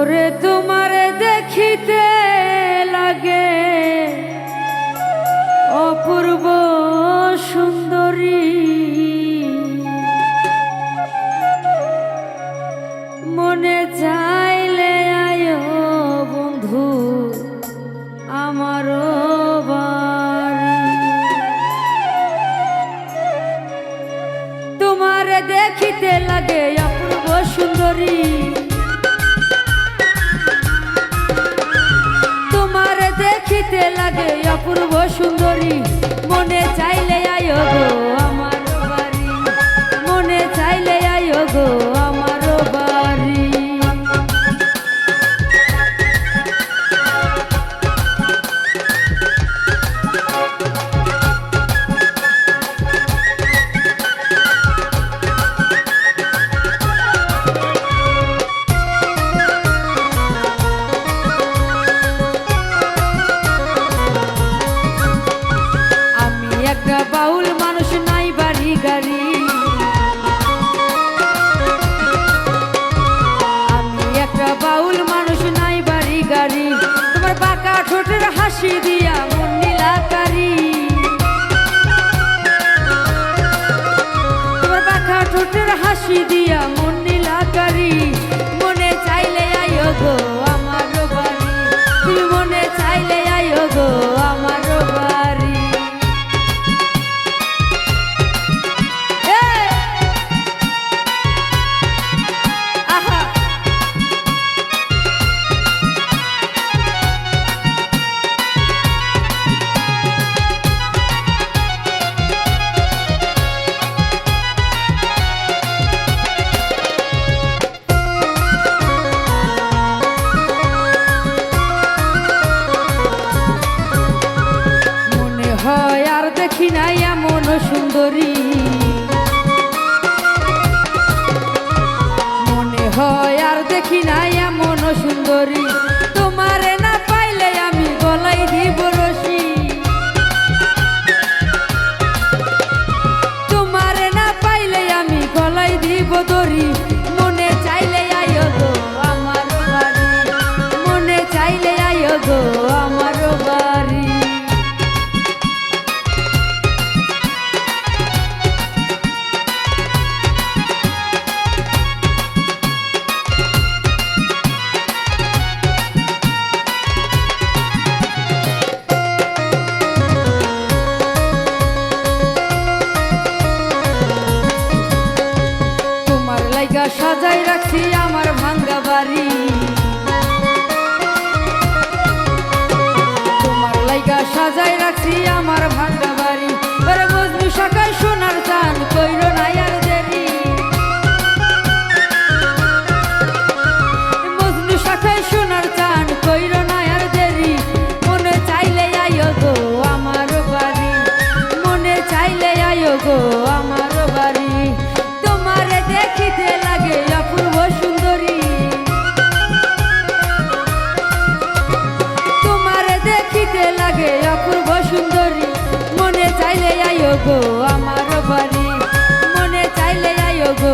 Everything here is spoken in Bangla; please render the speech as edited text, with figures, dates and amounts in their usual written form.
ওরে তোমারে দেখিতে লাগে অপূর্ব সুন্দরী, মনে চাইলে আয়ো বন্ধু আমারও বাড়ি। তোমারে দেখিতে লাগে অপূর্ব সুন্দরী, তোমারে দেখিতে লাগে অপূর্ব সুন্দরী, মনে চাইলে আয়ো গো আমার বাড়ি, মনে চাইলে আয়ো গো আমার বাড়ি। একটা বাউল মানুষ, নাই বাড়ি গাড়ি, আমি একটা বাউল মানুষ, নাই বাড়ি গাড়ি, তোমার বাঁকা ঠোঁটের হাসি দিয়া মন নীলাকারি, তোমার বাঁকা ঠোঁটের হাসি দিয়া মন নীলাকারি, মনে চাইলে আয়ো গো আমার বাড়ি, তুমি মনে চাইলে আয়ো গো আমার বাড়ি। দেখি নাই এমন সুন্দরী, মনে হয় আর দেখি নাই এমন সুন্দরী, তোমারে না পাইলে আমি গলাই দিব রশি, তোমারে না পাইলে আমি গলাই দিব দড়ি, মনে চাইলে আয়ো গো আমার বাড়ি, মনে চাইলে আয়ো গো আমার বাড়ি। সাজাই রাখছি আমার ভাঙ্গা বাড়ি, তোমার লাইগা সাজাই রাখছি আমার ভাঙ্গা বাড়ি, ওরে মজনু শাখায় সোনার চান কইরো না আর দেরি, মজনু শাখায় সোনার চান কইরো না আর দেরি, মনে চাইলে আয়ো গো আমার বাড়ি, মনে চাইলে আয়ো গো আমার বাড়ি। তোমারে দেখিতে লাগে অপূর্ব সুন্দরী, তোমারে দেখিতে লাগে অপূর্ব সুন্দরী, মনে চাইলে আয়ো গো আমার বাড়ি, মনে চাইলে আয়ো গো